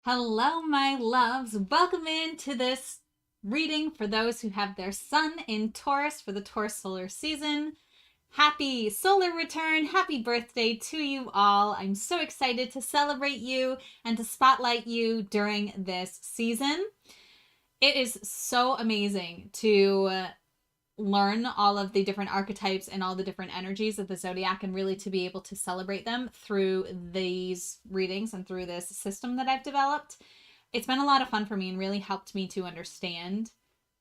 Hello, my loves. Welcome into this reading for those who have their sun in Taurus for the Taurus solar season. Happy solar return. Happy birthday to you all. I'm so excited to celebrate you and to spotlight you during this season. It is so amazing to learn all of the different archetypes and all the different energies of the zodiac and really to be able to celebrate them through these readings and through this system that I've developed. It's been a lot of fun for me and really helped me to understand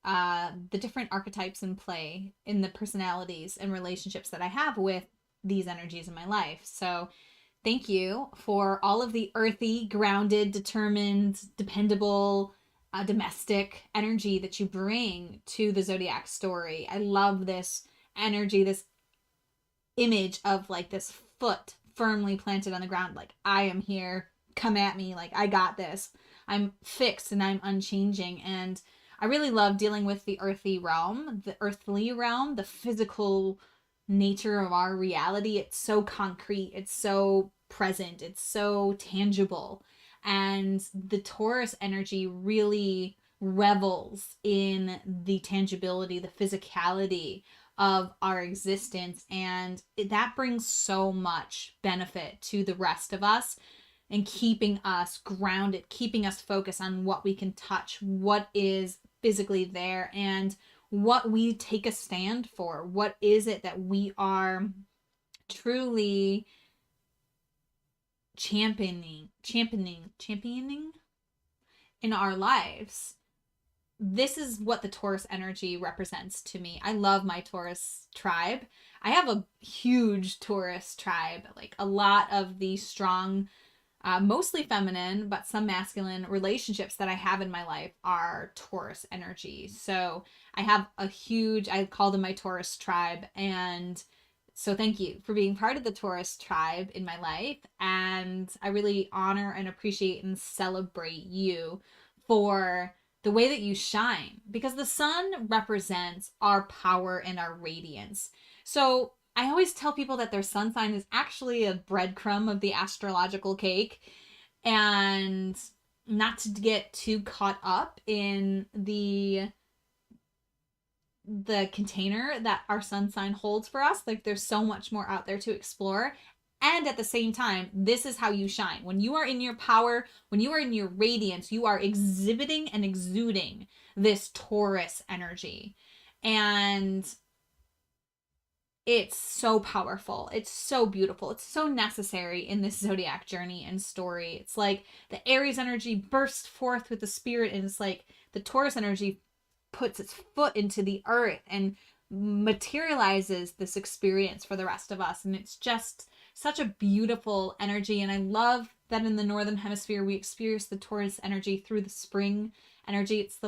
the different archetypes in play in the personalities and relationships that I have with these energies in my life. So thank you for all of the earthy, grounded, determined, dependable, domestic energy that you bring to the zodiac story. I love this energy, this image of like this foot firmly planted on the ground, like I am here, come at me, like I got this. I'm fixed and I'm unchanging. And I really love dealing with the earthly realm, the physical nature of our reality. It's so concrete, it's so present, it's so tangible. And the Taurus energy really revels in the tangibility, the physicality of our existence. And that brings so much benefit to the rest of us and keeping us grounded, keeping us focused on what we can touch, what is physically there, and what we take a stand for. What is it that we are truly championing in our lives? This is what the Taurus energy represents to me. I love my Taurus tribe. I have a huge Taurus tribe, like a lot of the strong, mostly feminine, but some masculine relationships that I have in my life are Taurus energy. So I have I call them my Taurus tribe. And so thank you for being part of the Taurus tribe in my life. And I really honor and appreciate and celebrate you for the way that you shine, because the sun represents our power and our radiance. So I always tell people that their sun sign is actually a breadcrumb of the astrological cake, and not to get too caught up in the container that our sun sign holds for us. Like there's so much more out there to explore. And at the same time, this is how you shine. When you are in your power, when you are in your radiance, you are exhibiting and exuding this Taurus energy. And it's so powerful. It's so beautiful. It's so necessary in this zodiac journey and story. It's like the Aries energy bursts forth with the spirit, and it's like the Taurus energy puts its foot into the earth and materializes this experience for the rest of us. And it's just such a beautiful energy. And I love that in the northern hemisphere we experience the Taurus energy through the spring energy. It's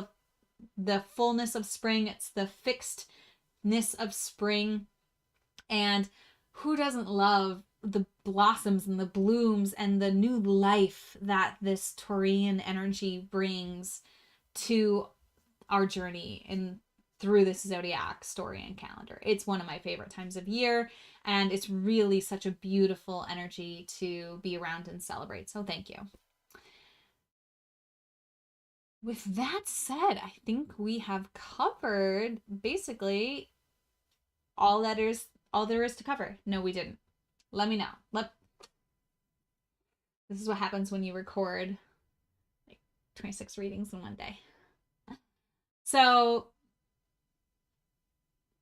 the fullness of spring, it's the fixedness of spring. And who doesn't love the blossoms and the blooms and the new life that this Taurian energy brings to our journey and through this zodiac story and calendar? It's one of my favorite times of year, and it's really such a beautiful energy to be around and celebrate. So thank you. With that said, I think we have covered basically all there is to cover. No, we didn't. Let me know. This is what happens when you record like 26 readings in one day. So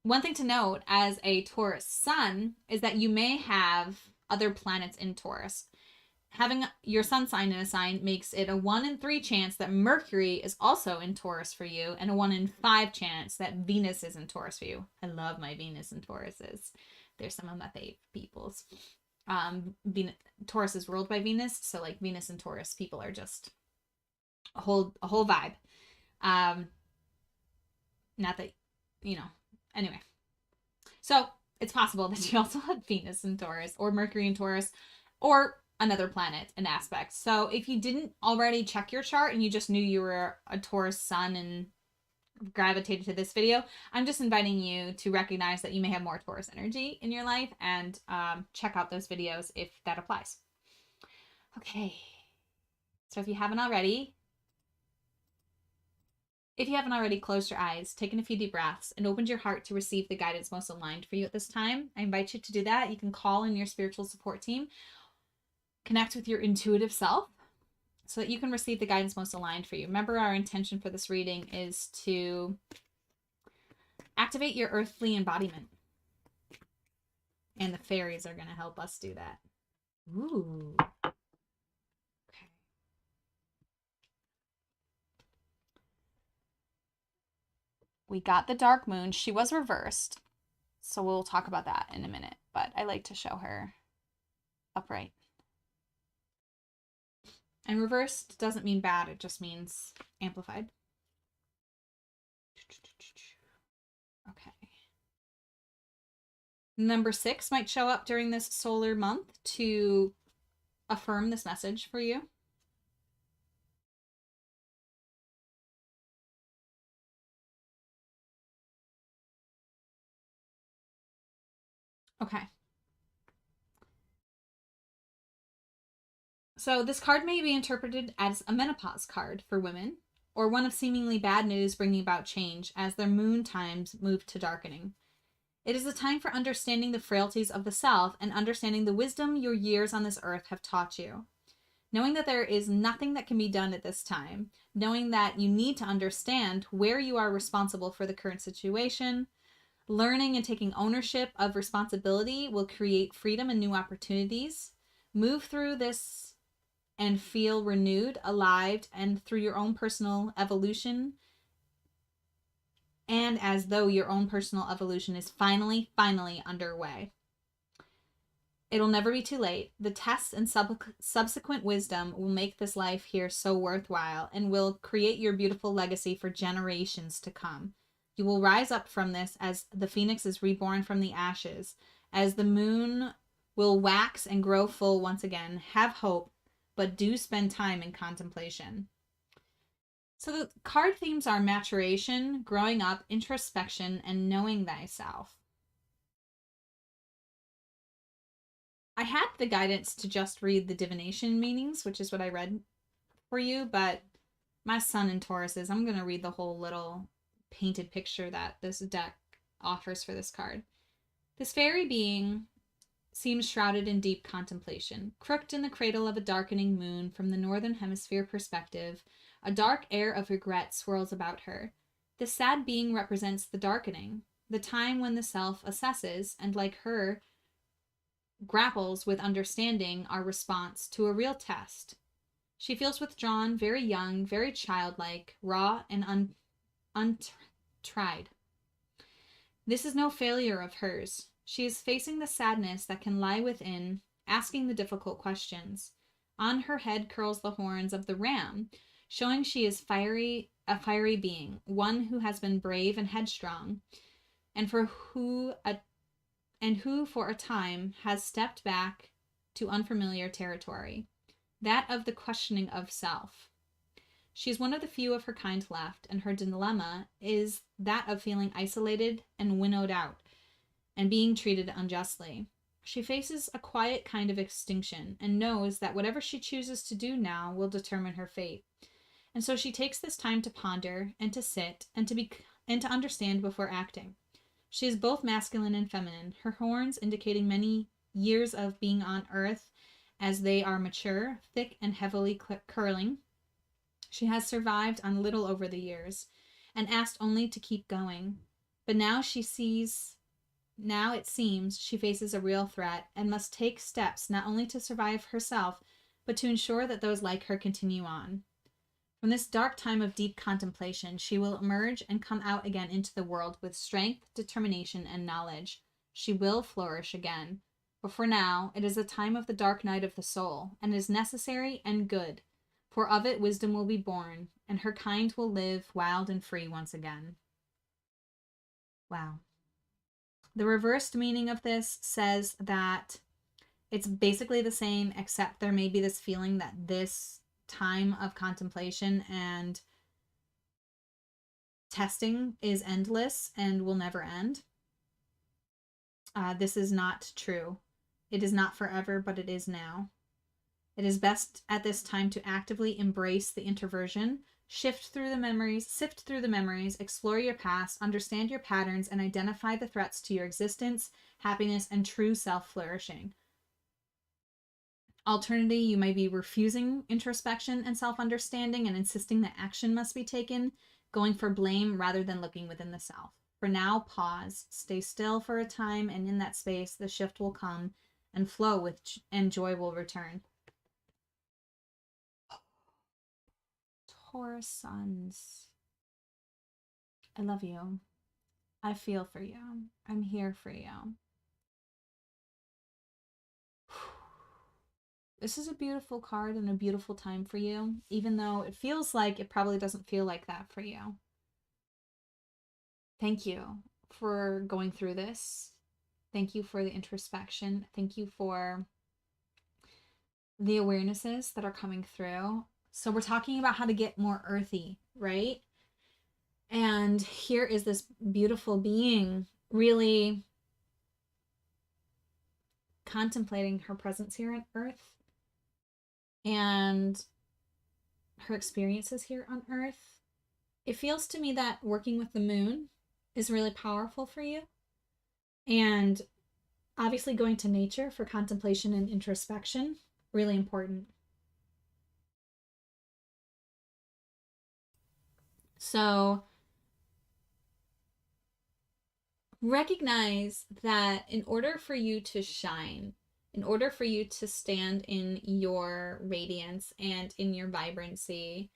one thing to note as a Taurus sun is that you may have other planets in Taurus. Having your sun sign in a sign makes it a 1 in 3 chance that Mercury is also in Taurus for you, and a 1 in 5 chance that Venus is in Taurus for you. I love my Venus and Tauruses. They're some of my fave peoples. Taurus is ruled by Venus, so like Venus and Taurus people are just a whole vibe. Not that, anyway. So it's possible that you also had Venus in Taurus or Mercury in Taurus or another planet and aspect. So if you didn't already check your chart and you just knew you were a Taurus sun and gravitated to this video, I'm just inviting you to recognize that you may have more Taurus energy in your life and check out those videos if that applies. Okay, So if you haven't already, closed your eyes, taken a few deep breaths, and opened your heart to receive the guidance most aligned for you at this time, I invite you to do that. You can call in your spiritual support team, connect with your intuitive self so that you can receive the guidance most aligned for you. Remember, our intention for this reading is to activate your earthly embodiment. And the fairies are going to help us do that. Ooh. Okay. We got the dark moon. She was reversed. So we'll talk about that in a minute. But I like to show her upright. And reversed doesn't mean bad. It just means amplified. Okay. Number 6 might show up during this solar month to affirm this message for you. Okay. So this card may be interpreted as a menopause card for women, or one of seemingly bad news bringing about change as their moon times move to darkening. It is a time for understanding the frailties of the self and understanding the wisdom your years on this earth have taught you. Knowing that there is nothing that can be done at this time, knowing that you need to understand where you are responsible for the current situation, learning and taking ownership of responsibility will create freedom and new opportunities. Move through this and feel renewed, alive, and through your own personal evolution, and as though your own personal evolution is finally underway. It'll never be too late. The tests and subsequent wisdom will make this life here so worthwhile and will create your beautiful legacy for generations to come. You will rise up from this as the phoenix is reborn from the ashes, as the moon will wax and grow full once again. Have hope, but do spend time in contemplation. So the card themes are maturation, growing up, introspection, and knowing thyself. I had the guidance to just read the divination meanings, which is what I read for you, but my sun in Taurus is, I'm going to read the whole little painted picture that this deck offers for this card. This fairy being seems shrouded in deep contemplation. Crooked in the cradle of a darkening moon from the northern hemisphere perspective, a dark air of regret swirls about her. This sad being represents the darkening, the time when the self assesses and, like her, grapples with understanding our response to a real test. She feels withdrawn, very young, very childlike, raw, and untried. This is no failure of hers. She is facing the sadness that can lie within, asking the difficult questions. On her head curls the horns of the ram, showing she is a fiery being, one who has been brave and headstrong, and who for a time has stepped back to unfamiliar territory, that of the questioning of self. She is one of the few of her kind left, and her dilemma is that of feeling isolated and winnowed out, and being treated unjustly. She faces a quiet kind of extinction, and knows that whatever she chooses to do now will determine her fate. And so she takes this time to ponder, and to sit, and to understand before acting. She is both masculine and feminine, her horns indicating many years of being on earth as they are mature, thick, and heavily curling. She has survived on little over the years, and asked only to keep going. But now it seems she faces a real threat, and must take steps not only to survive herself, but to ensure that those like her continue on. From this dark time of deep contemplation, she will emerge and come out again into the world with strength, determination, and knowledge. She will flourish again. But for now, it is a time of the dark night of the soul, and is necessary and good, for of it wisdom will be born, and her kind will live wild and free once again. Wow. The reversed meaning of this says that it's basically the same, except there may be this feeling that this time of contemplation and testing is endless and will never end. This is not true. It is not forever, but it is now. It is best at this time to actively embrace the introversion, sift through the memories, explore your past, understand your patterns, and identify the threats to your existence, happiness, and true self-flourishing. Alternatively, you may be refusing introspection and self-understanding and insisting that action must be taken, going for blame rather than looking within the self. For now, pause, stay still for a time, and in that space, the shift will come and flow and joy will return. Taurus suns, I love you. I feel for you. I'm here for you. This is a beautiful card and a beautiful time for you, even though it feels like it probably doesn't feel like that for you. Thank you for going through this. Thank you for the introspection. Thank you for the awarenesses that are coming through. So we're talking about how to get more earthy, right? And here is this beautiful being really contemplating her presence here on Earth and her experiences here on Earth. It feels to me that working with the moon is really powerful for you. And obviously going to nature for contemplation and introspection, really important. So recognize that in order for you to shine, in order for you to stand in your radiance and in your vibrancy,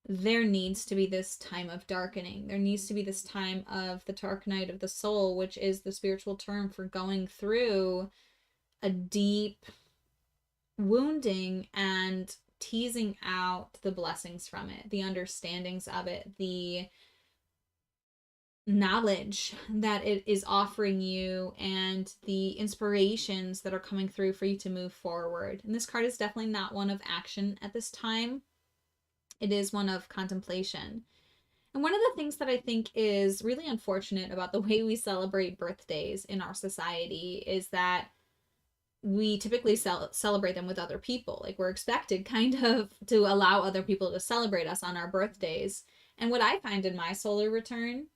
there needs to be this time of darkening. There needs to be this time of the dark night of the soul, which is the spiritual term for going through a deep wounding and teasing out the blessings from it, the understandings of it, the knowledge that it is offering you, and the inspirations that are coming through for you to move forward. And this card is definitely not one of action at this time. It is one of contemplation. And one of the things that I think is really unfortunate about the way we celebrate birthdays in our society is that we typically celebrate them with other people. Like, we're expected kind of to allow other people to celebrate us on our birthdays. And what I find in my solar return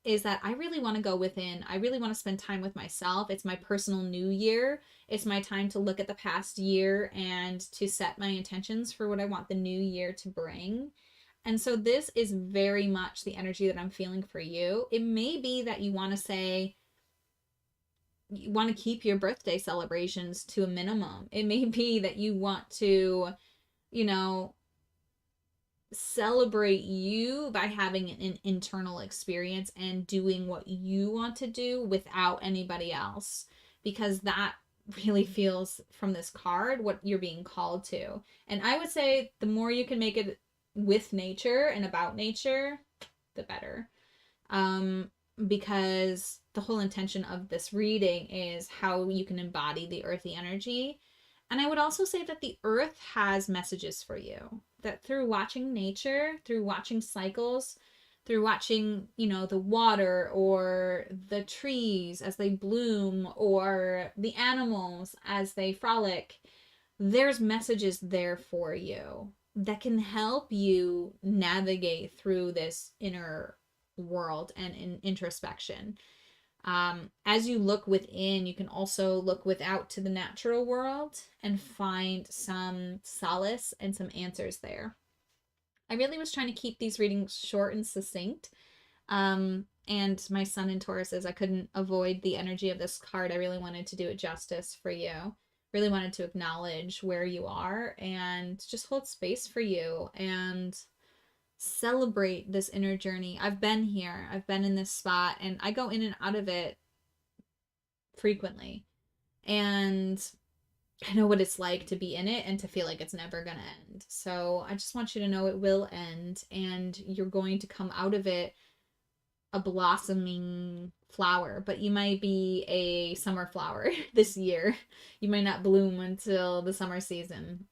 is that I really want to go within. I really want to spend time with myself. It's my personal new year. It's my time to look at the past year and to set my intentions for what I want the new year to bring. And so this is very much the energy that I'm feeling for you. It may be that you want to say, you want to keep your birthday celebrations to a minimum. It may be that you want to, celebrate you by having an internal experience and doing what you want to do without anybody else, because that really feels from this card what you're being called to. And I would say the more you can make it with nature and about nature, the better. Because the whole intention of this reading is how you can embody the earthy energy. And I would also say that the earth has messages for you, that through watching nature, through watching cycles, through watching, the water or the trees as they bloom or the animals as they frolic, there's messages there for you that can help you navigate through this inner world and in introspection. As you look within, you can also look without to the natural world and find some solace and some answers there. I really was trying to keep these readings short and succinct. And my sun in Taurus is, I couldn't avoid the energy of this card. I really wanted to do it justice for you. Really wanted to acknowledge where you are and just hold space for you and celebrate this inner journey. I've been here. I've been in this spot, and I go in and out of it frequently. And I know what it's like to be in it and to feel like it's never going to end. So I just want you to know it will end, and you're going to come out of it a blossoming flower, but you might be a summer flower this year. You might not bloom until the summer season.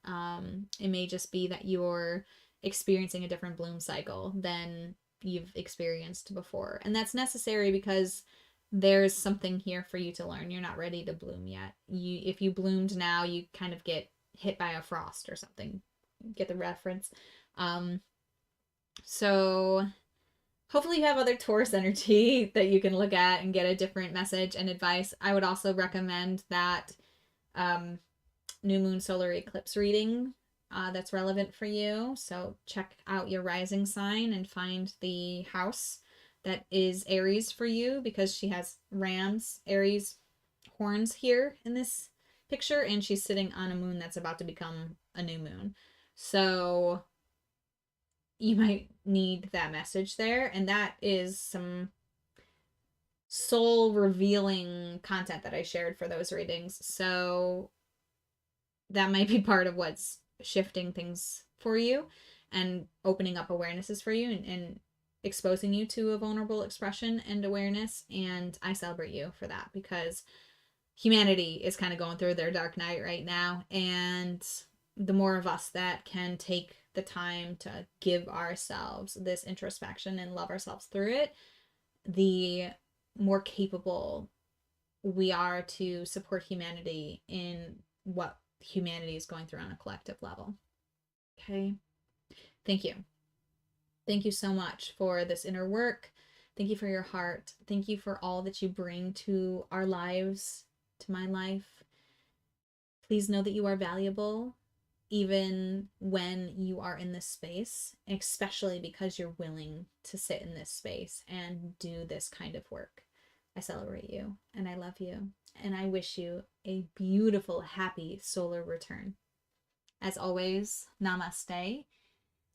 It may just be that you're experiencing a different bloom cycle than you've experienced before. And that's necessary because there's something here for you to learn. You're not ready to bloom yet. If you bloomed now, you kind of get hit by a frost or something. Get the reference? So hopefully you have other Taurus energy that you can look at and get a different message and advice. I would also recommend that new moon solar eclipse reading that's relevant for you. So check out your rising sign and find the house that is Aries for you, because she has rams, Aries horns here in this picture, and she's sitting on a moon that's about to become a new moon. So you might need that message there, and that is some soul revealing content that I shared for those readings. So that might be part of what's shifting things for you and opening up awarenesses for you, and exposing you to a vulnerable expression and awareness. And I celebrate you for that, because humanity is kind of going through their dark night right now, and the more of us that can take the time to give ourselves this introspection and love ourselves through it, the more capable we are to support humanity in what humanity is going through on a collective level. Okay. Thank you. Thank you so much for this inner work. Thank you for your heart. Thank you for all that you bring to our lives, to my life. Please know that you are valuable, even when you are in this space, especially because you're willing to sit in this space and do this kind of work. I celebrate you and I love you, and I wish you a beautiful, happy solar return. As always, namaste.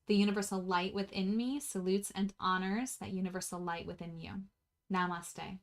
The universal light within me salutes and honors that universal light within you. Namaste.